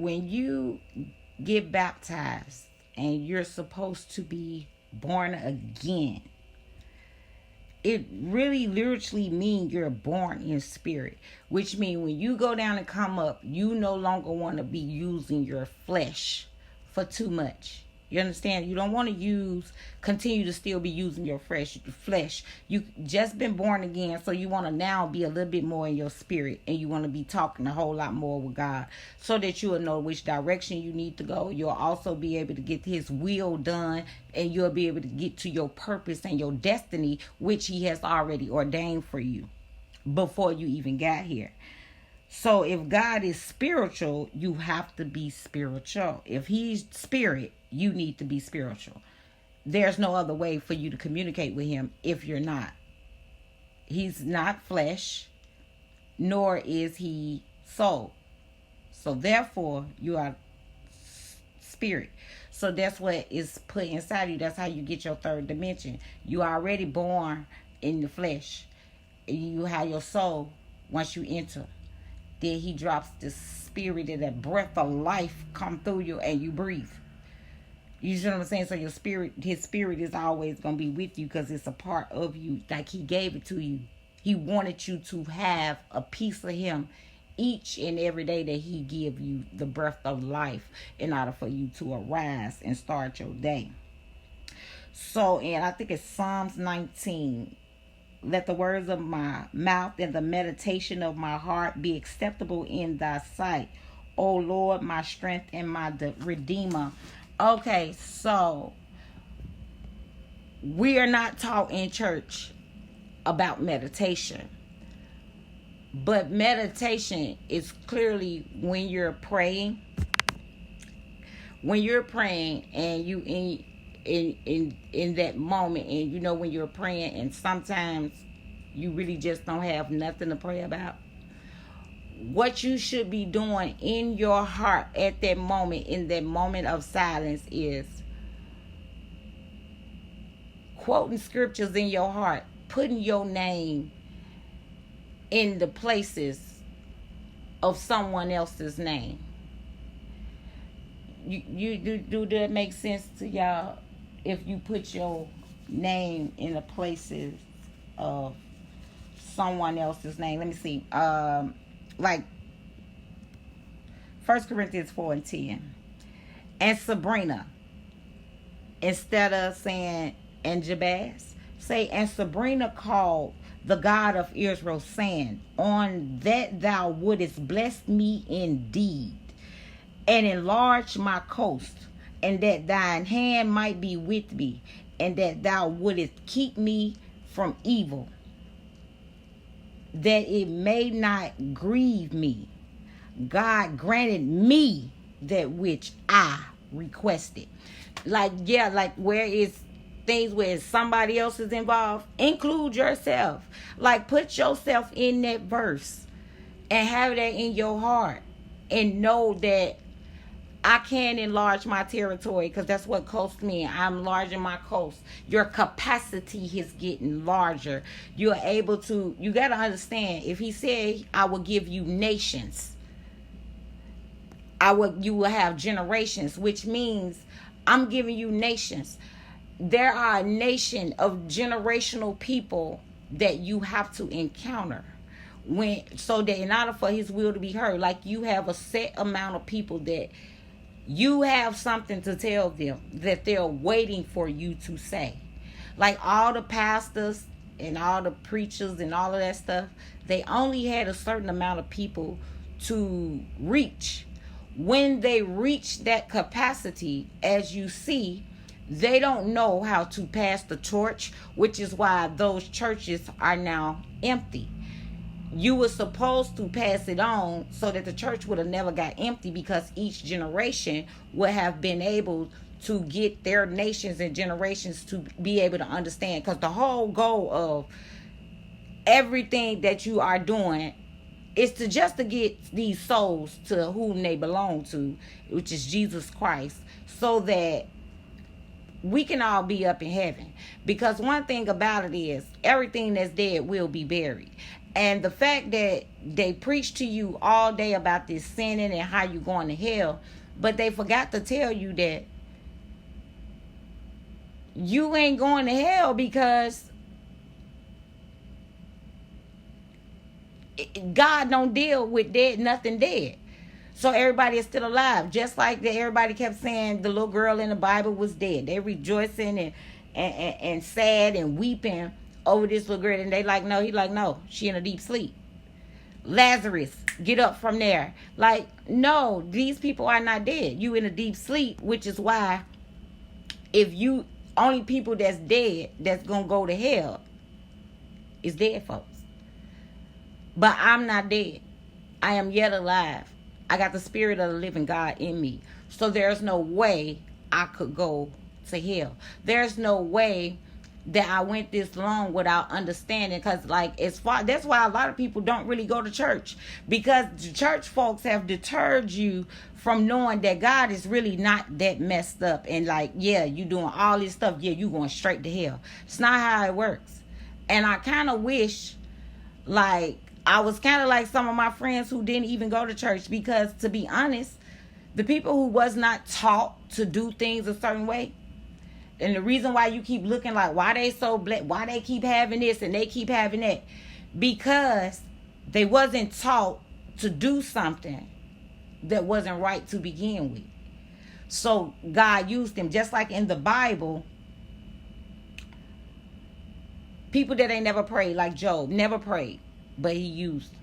when you get baptized and you're supposed to be born again, it really literally means you're born in spirit, which means when you go down and come up, you no longer want to be using your flesh for too much. You understand? You don't want to continue to still be using your flesh. You just been born again, so you want to now be a little bit more in your spirit, and you want to be talking a whole lot more with God, so that you will know which direction you need to go. You'll also be able to get His will done, and you'll be able to get to your purpose and your destiny, which He has already ordained for you before you even got here. So if God is spiritual, you have to be spiritual. If He's spirit, you need to be spiritual. There's no other way for you to communicate with Him if you're not. He's not flesh, nor is He soul. So therefore, you are spirit. So that's what is put inside you. That's how you get your third dimension. You are already born in the flesh. You have your soul once you enter. Then He drops the spirit, and that breath of life come through you, and you breathe. You see what I'm saying? So your spirit, His spirit is always going to be with you, because it's a part of you. Like He gave it to you. He wanted you to have a piece of Him each and every day that He give you the breath of life in order for you to arise and start your day. So, and I think it's Psalms 19. Let the words of my mouth and the meditation of my heart be acceptable in Thy sight, O Lord, my strength and my Redeemer. Okay, so we are not taught in church about meditation. But meditation is clearly when you're praying. When you're praying and you in that moment, and you know when you're praying and sometimes you really just don't have nothing to pray about. What you should be doing in your heart at that moment, in that moment of silence, is quoting scriptures in your heart, putting your name in the places of someone else's name. You do that make sense to y'all? If you put your name in the places of someone else's name. Let me see. Like 1 Corinthians 4:10. And Sabrina, instead of saying and Jabez, say, and Sabrina called the God of Israel, saying, on that thou wouldest bless me indeed, and enlarge my coast, and that thine hand might be with me, and that thou wouldest keep me from evil, that it may not grieve me. God granted me that which I requested. Like where is things where somebody else is involved, include yourself. Like put yourself in that verse and have that in your heart, and know that I can enlarge my territory, because that's what coast means. I'm enlarging my coast. Your capacity is getting larger. You're able to, you got to understand, if He said, I will give you nations, you will have generations, which means I'm giving you nations. There are a nation of generational people that you have to encounter, so that in order for His will to be heard, like you have a set amount of people that you have something to tell them that they're waiting for you to say. Like all the pastors and all the preachers and all of that stuff, they only had a certain amount of people to reach. When they reach that capacity, as you see, they don't know how to pass the torch, which is why those churches are now empty. You were supposed to pass it on so that the church would have never got empty, because each generation would have been able to get their nations and generations to be able to understand. Because the whole goal of everything that you are doing is to get these souls to whom they belong to, which is Jesus Christ, so that we can all be up in heaven. Because one thing about it is, everything that's dead will be buried. And the fact that they preach to you all day about this sinning and how you going to hell, but they forgot to tell you that you ain't going to hell because God don't deal with dead, nothing dead. So everybody is still alive. Just like everybody kept saying the little girl in the Bible was dead. They rejoicing and sad and weeping over this little girl. And they like, no, he like, no, she in a deep sleep. Lazarus, get up from there. Like, no, these people are not dead. You in a deep sleep, which is why if you, only people that's dead that's going to go to hell is dead folks. But I'm not dead. I am yet alive. I got the spirit of the living God in me. So there's no way I could go to hell. There's no way that I went this long without understanding. Because that's why a lot of people don't really go to church. Because the church folks have deterred you from knowing that God is really not that messed up. And like, yeah, you doing all this stuff. Yeah, you going straight to hell. It's not how it works. And I kind of wish, like, I was kind of like some of my friends who didn't even go to church, because to be honest, the people who was not taught to do things a certain way, and the reason why you keep looking like, why they so black, why they keep having this and they keep having that, because they wasn't taught to do something that wasn't right to begin with. So God used them, just like in the Bible. People that ain't never prayed, like Job, never prayed, but he used them.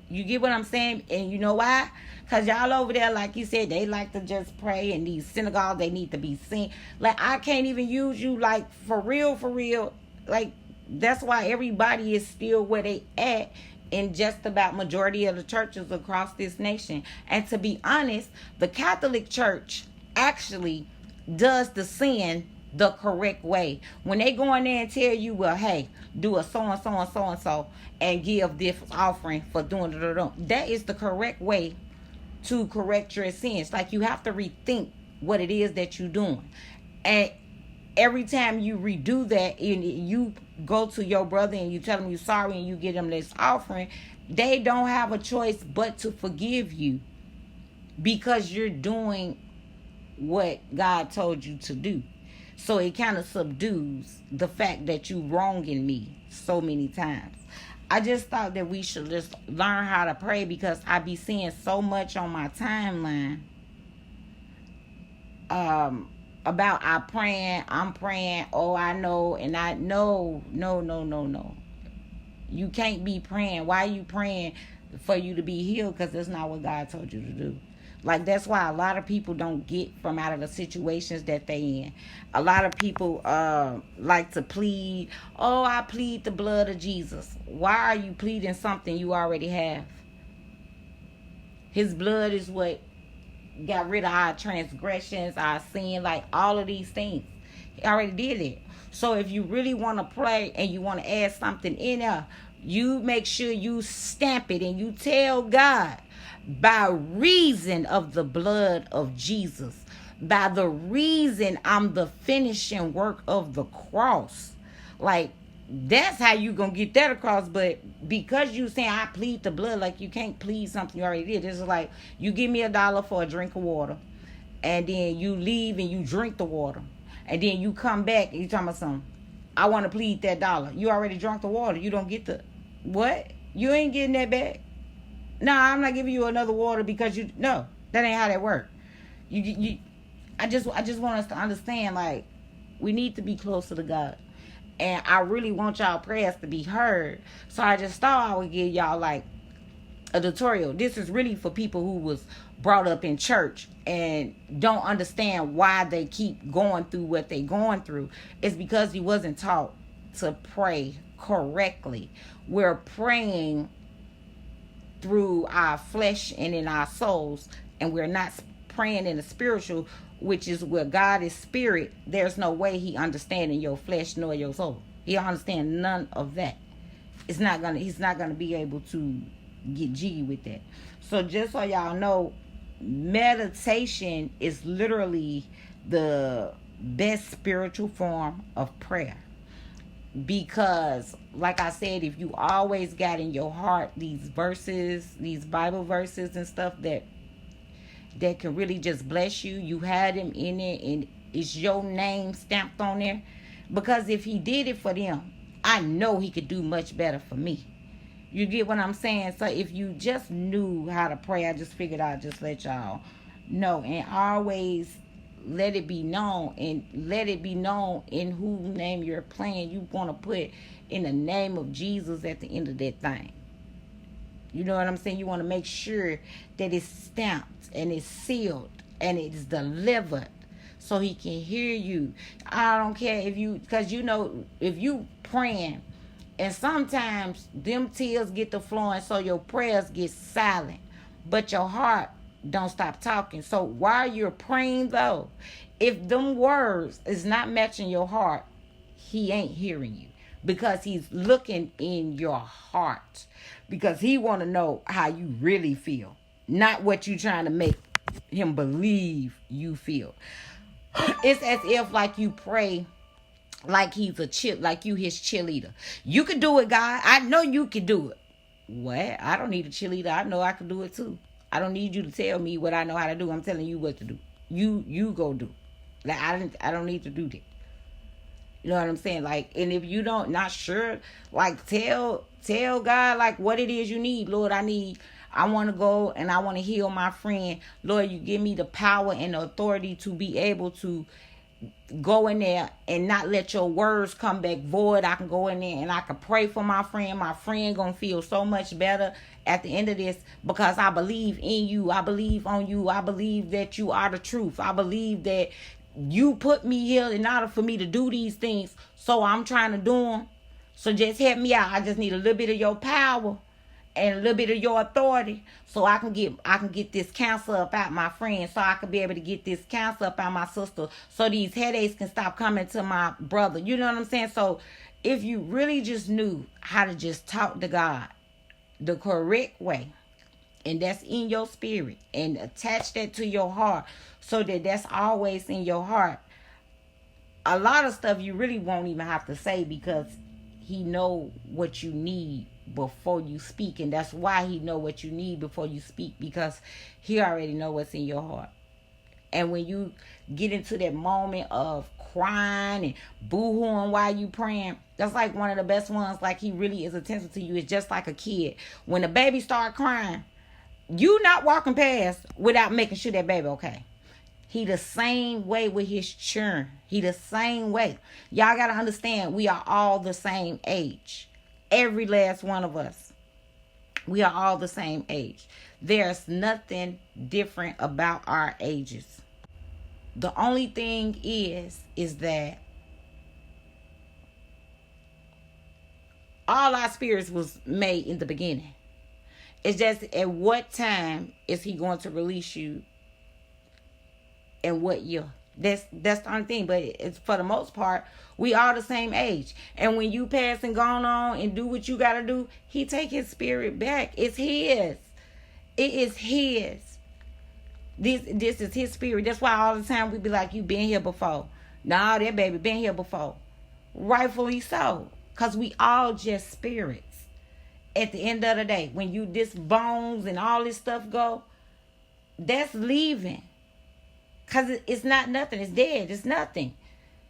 You get what I'm saying? And you know why? Because y'all over there, like you said, they like to just pray. In these synagogues, they need to be seen. Like, I can't even use you, like, for real, for real. Like, that's why everybody is still where they at in just about majority of the churches across this nation. And to be honest, the Catholic Church actually does the sin the correct way. When they go in there and tell you, well, hey, do a so-and-so and so-and-so and give this offering for doing it, that is the correct way to correct your sins. Like, you have to rethink what it is that you're doing. And every time you redo that, and you go to your brother and you tell him you're sorry and you give them this offering, they don't have a choice but to forgive you, because you're doing what God told you to do. So it kind of subdues the fact that you wronging me so many times. I just thought that we should just learn how to pray, because I be seeing so much on my timeline about I'm praying, oh, I know, and I know, no. You can't be praying. Why are you praying for you to be healed? Because that's not what God told you to do. Like, that's why a lot of people don't get from out of the situations that they in. A lot of people like to plead, oh, I plead the blood of Jesus. Why are you pleading something you already have? His blood is what got rid of our transgressions, our sin, like all of these things. He already did it. So if you really want to pray and you want to add something in there, you make sure you stamp it and you tell God, by reason of the blood of Jesus, by the reason I'm the finishing work of the cross. Like, that's how you gonna get that across. But because you saying I plead the blood, like, you can't plead something you already did. It's like, you give me $1 for a drink of water, and then you leave and you drink the water, and then you come back and you talking about something, I want to plead that $1. You already drunk the water. You don't get the what? You ain't getting that back. No, I'm not giving you another water because no, that ain't how that works. I just want us to understand, like, we need to be closer to God. And I really want y'all prayers to be heard. So I just thought I would give y'all, like, a tutorial. This is really for people who was brought up in church and don't understand why they keep going through what they going through. It's because you wasn't taught to pray correctly. We're praying through our flesh and in our souls, and we're not praying in the spiritual, which is where God is spirit. There's no way he understands your flesh nor your soul. He understands none of that. He's not gonna be able to get jiggy with that. So just so y'all know, meditation is literally the best spiritual form of prayer. Because like I said, if you always got in your heart these verses, these Bible verses and stuff that can really just bless you, you had them in it and it's your name stamped on there. Because if he did it for them, I know he could do much better for me. You get what I'm saying? So if you just knew how to pray, I just figured I'd just let y'all know. And always let it be known, and let it be known in whose name you're praying. You want to put in the name of Jesus at the end of that thing. You know what I'm saying? You want to make sure that it's stamped and it's sealed and it's delivered so he can hear you. I don't care if you, because you know, if you praying and sometimes them tears get to flowing, so your prayers get silent, but your heart don't stop talking. So while you're praying though, if them words is not matching your heart, he ain't hearing you, because he's looking in your heart, because he want to know how you really feel, not what you trying to make him believe you feel. It's as if like you pray like he's like you his cheerleader. You can do it, God. I know you can do it. What? I don't need a cheerleader. I know I can do it too. I don't need you to tell me what I know how to do. I'm telling you what to do. You go do. Like I don't need to do that. You know what I'm saying? Like, and if you don't not sure, like tell God like what it is you need. Lord, I want to go and I want to heal my friend. Lord, you give me the power and the authority to be able to go in there and not let your words come back void. I can go in there and I can pray for my friend. My friend gonna feel so much better at the end of this, because I believe in you. I believe on you. I believe that you are the truth. I believe that you put me here in order for me to do these things, so I'm trying to do them. So just help me out. I just need a little bit of your power and a little bit of your authority, so I can get this cancer up out my friend, so I can be able to get this cancer up out my sister, so these headaches can stop coming to my brother. You know what I'm saying? So if you really just knew how to just talk to God the correct way, and that's in your spirit, and attach that to your heart, so that that's always in your heart, a lot of stuff you really won't even have to say, because he know what you need before you speak. And that's why he know what you need before you speak, because he already know what's in your heart. And when you get into that moment of crying and boo-hooing while you praying, that's like one of the best ones. Like, he really is attentive to you. It's just like a kid. When the baby start crying, you not walking past without making sure that baby okay. He the same way with his children. He the same way. Y'all got to understand, we are all the same age. Every last one of us. We are all the same age. There's nothing different about our ages. The only thing is that all our spirits was made in the beginning. It's just at what time is he going to release you, and what year. That's the only thing. But it's, for the most part, we all the same age. And when you pass and gone on and do what you got to do, he take his spirit back. It's his. It is his. This is his spirit. That's why all the time we be like, you been here before. Nah, that baby been here before. Rightfully so. Because we all just spirits. At the end of the day, when you this bones and all this stuff go, that's leaving. Because it's not nothing. It's dead. It's nothing.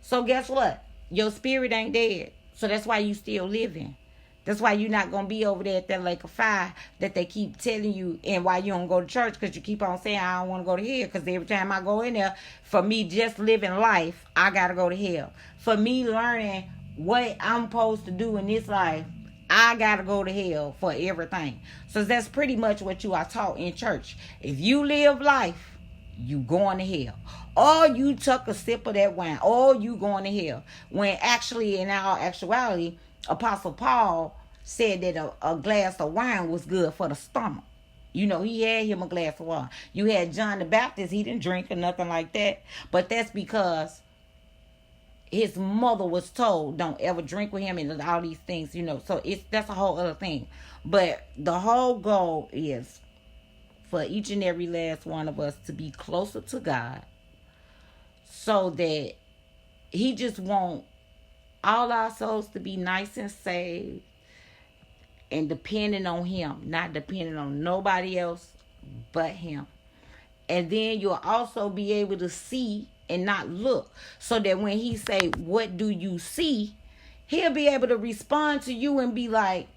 So guess what? Your spirit ain't dead. So that's why you still living. That's why you're not going to be over there at that lake of fire that they keep telling you, and why you don't go to church, because you keep on saying, I don't want to go to hell. Because every time I go in there, for me just living life, I got to go to hell. For me learning what I'm supposed to do in this life, I got to go to hell for everything. So that's pretty much what you are taught in church. If you live life, you going to hell. Or you took a sip of that wine, or you going to hell. When actually, in our actuality, Apostle Paul said that a glass of wine was good for the stomach. You know, he had him a glass of wine. You had John the Baptist, he didn't drink or nothing like that. But that's because his mother was told, don't ever drink with him and all these things, you know. So that's a whole other thing. But the whole goal is for each and every last one of us to be closer to God, so that he just won't all our souls to be nice and saved and depending on him, not depending on nobody else but him. And then you'll also be able to see and not look, so that when he say, what do you see, he'll be able to respond to you and be like,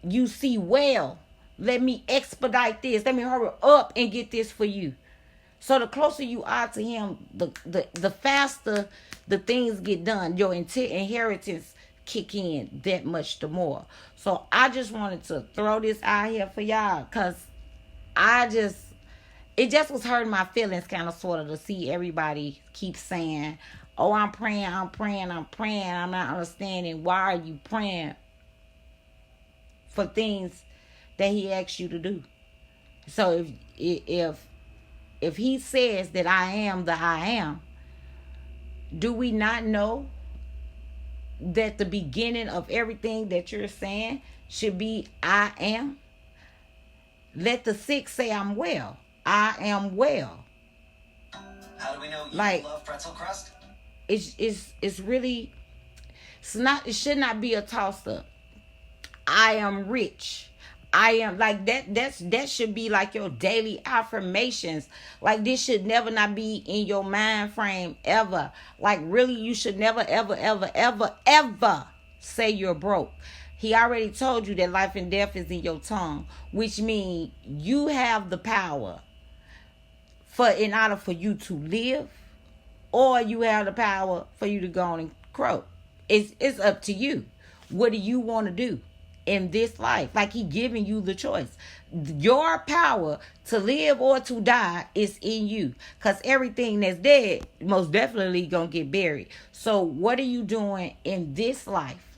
you see well, let me expedite this, let me hurry up and get this for you. So the closer you are to him, the faster the things get done. Your inheritance kick in that much the more. So I just wanted to throw this out here for y'all, because it just was hurting my feelings kind of sort of to see everybody keep saying, oh, I'm praying, I'm praying, I'm praying. I'm not understanding, why are you praying for things that he asked you to do? So if he says that I am the I am, do we not know that the beginning of everything that you're saying should be I am? Let the sick say I'm well. I am well. How do we know you love pretzel crust? It's really, it should not be a toss up. I am rich. I am like that should be like your daily affirmations. Like, this should never not be in your mind frame ever. Like, really, you should never ever say you're broke. He already told you that life and death is in your tongue, which means you have the power in order for you to live, or you have the power for you to go on and croak. It's up to you. What do you want to do in this life? Like, he giving you the choice. Your power to live or to die is in you, because everything that's dead most definitely gonna get buried. So what are you doing in this life,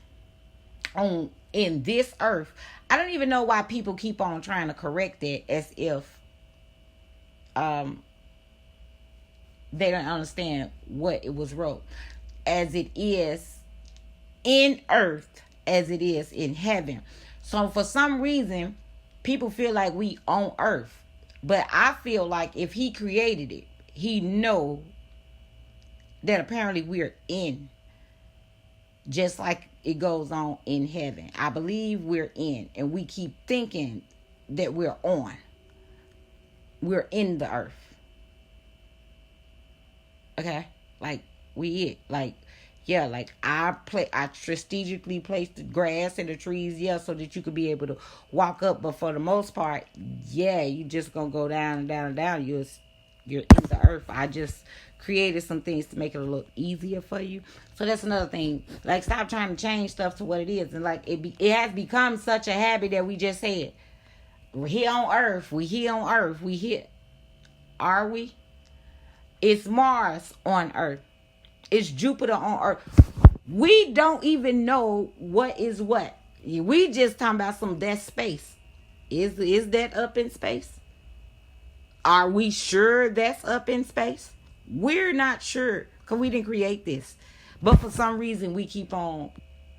in this earth? I don't even know why people keep on trying to correct that, as if they don't understand what it was wrote. As it is in earth, as it is in heaven. So for some reason, people feel like we on earth. But I feel like if he created it, he know that apparently we're in. Just like it goes on in heaven. I believe we're in. And we keep thinking that we're on. We're in the earth. Okay? Like, we it. Like, yeah, like I strategically placed the grass and the trees, so that you could be able to walk up. But for the most part, you just gonna go down and down and down. You're in the earth. I just created some things to make it a little easier for you. So that's another thing. Like, stop trying to change stuff to what it is. And like, it has become such a habit that we just said, we're here on earth. We here on earth. We here. Are we? It's Mars on earth. It's Jupiter on earth. We don't even know what is what. We just talking about that space. Is that up in space? Are we sure that's up in space? We're not sure, because we didn't create this. But for some reason, we keep on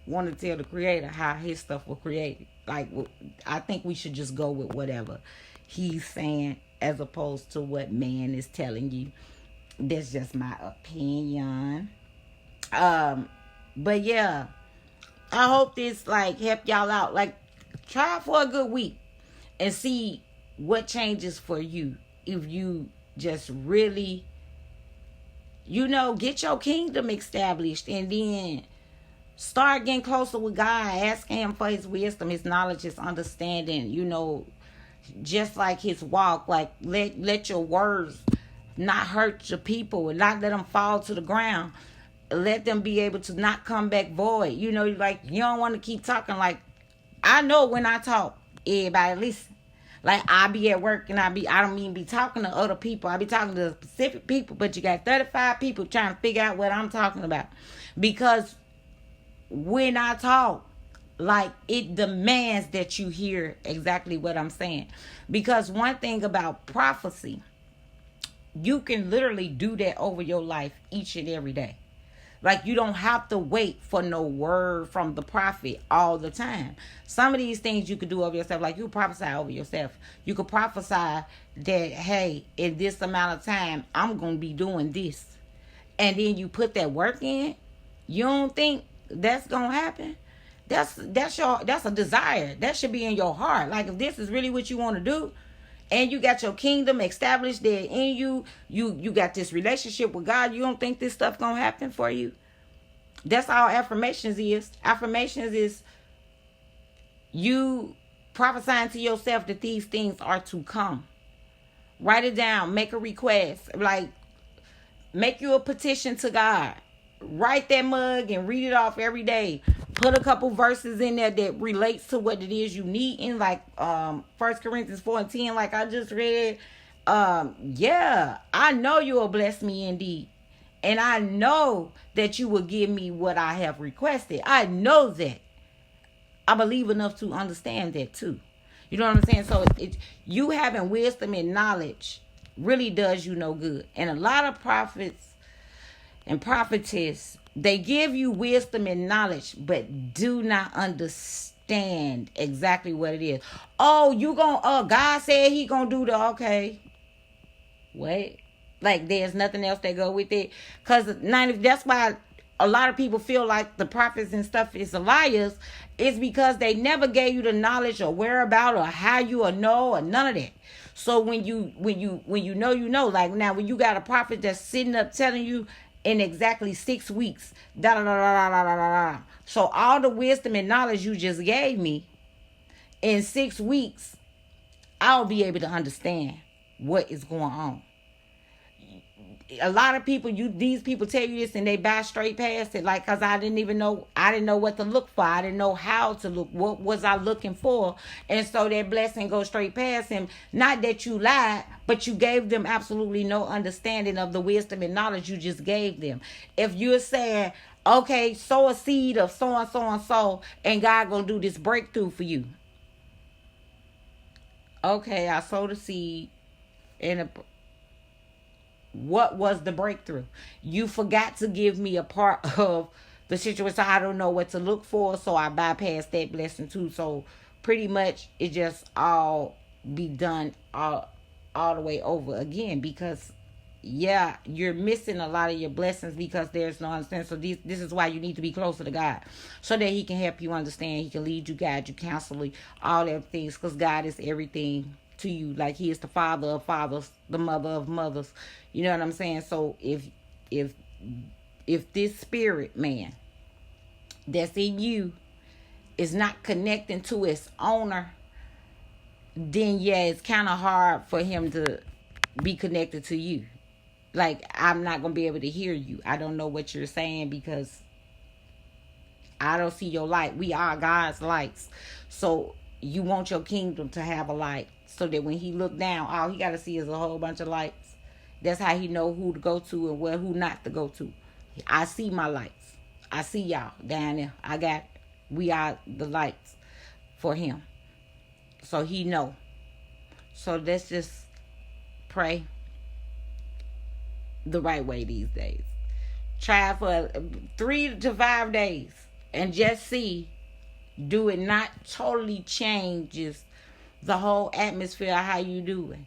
wanting to tell the creator how his stuff was created. Like, I think we should just go with whatever he's saying, as opposed to what man is telling you. That's just my opinion. But yeah, I hope this like help y'all out. Like, try for a good week and see what changes for you. If you just really, get your kingdom established, and then start getting closer with God, asking him for his wisdom, his knowledge, his understanding, just like his walk. Like, let your words not hurt your people, and not let them fall to the ground. Let them be able to not come back void. Like, you don't want to keep talking. Like, I know when I talk, everybody listen. Like, I be at work and I don't even be talking to other people. I be talking to specific people, but you got 35 people trying to figure out what I'm talking about. Because when I talk, like, it demands that you hear exactly what I'm saying. Because one thing about prophecy, you can literally do that over your life each and every day. Like, you don't have to wait for no word from the prophet all the time. Some of these things you could do over yourself. Like, you prophesy over yourself. You could prophesy that, hey, in this amount of time, I'm going to be doing this. And then you put that work in. You don't think that's gonna happen? That's a desire. That should be in your heart. Like if this is really what you want to do, and you got your kingdom established there in you got this relationship with God, you don't think this stuff gonna happen for you? That's all affirmations is. Affirmations is you prophesying to yourself that these things are to come. Write it down. Make a request. Like, make you a petition to God. Write that mug and read it off every day. Put a couple verses in there that relates to what it is you need in, like 1 Corinthians 4:10, like I just read. Yeah, I know you will bless me indeed. And I know that you will give me what I have requested. I know that. I believe enough to understand that too. You know what I'm saying? So you having wisdom and knowledge really does you no good. And a lot of prophets and prophetess, they give you wisdom and knowledge, but do not understand exactly what it is. Oh, God said he gonna do the, okay. Wait. Like there's nothing else that go with it. Because that's why a lot of people feel like the prophets and stuff is liars. It's because they never gave you the knowledge or whereabout or how you will know or none of that. So when you know, like now when you got a prophet that's sitting up telling you in exactly 6 weeks, da da da da da da da. So all the wisdom and knowledge you just gave me in 6 weeks, I'll be able to understand what is going on. A lot of people, these people tell you this and they buy straight past it, like, because I didn't know what to look for. I didn't know how to look. What was I looking for? And so that blessing goes straight past him. Not that you lied, but you gave them absolutely no understanding of the wisdom and knowledge you just gave them. If you're saying, okay, sow a seed of so and so and so, and God gonna do this breakthrough for you. Okay, I sowed a seed and what was the breakthrough? You forgot to give me a part of the situation. I don't know what to look for, so I bypassed that blessing too. So pretty much it just all be done all the way over again, because yeah, you're missing a lot of your blessings because there's no understanding. So this is why you need to be closer to God, so that he can help you understand. He can lead you, guide you, counsel you, all them things, because God is everything to you. Like he is the father of fathers, the mother of mothers. You know what I'm saying? So if this spirit man that's in you is not connecting to its owner, then yeah, it's kind of hard for him to be connected to you. Like, I'm not going to be able to hear you. I don't know what you're saying because I don't see your light. We are God's lights. So you want your kingdom to have a light, so that when he look down, all he got to see is a whole bunch of lights. That's how he know who to go to and who not to go to. I see my lights. I see y'all down there. We are the lights for him. So he know. So let's just pray the right way these days. Try for 3 to 5 days and just see. Do it not totally changes the whole atmosphere of how you doing.